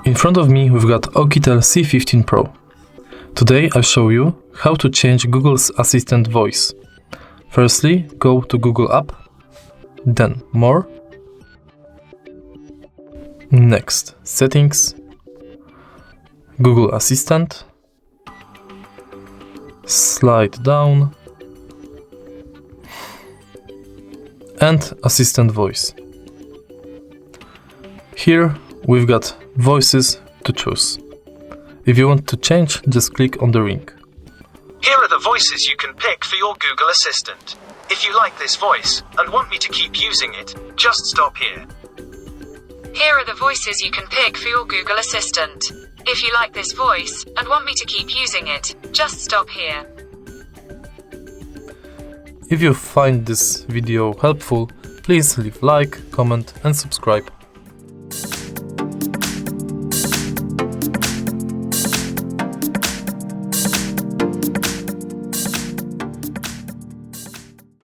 In front of me we've got OUKITEL C15 Pro. Today I'll show you how to change Google's Assistant voice. Firstly, go to Google app, then More, next Settings, Google Assistant, slide down and Assistant voice. Here we've got voices to choose. If you want to change, just click on the ring. Here are the voices you can pick for your Google Assistant. If you like this voice and want me to keep using it, just stop here. Here are the voices you can pick for your Google Assistant. If you like this voice and want me to keep using it, just stop here. If you find this video helpful, please leave like, comment and subscribe.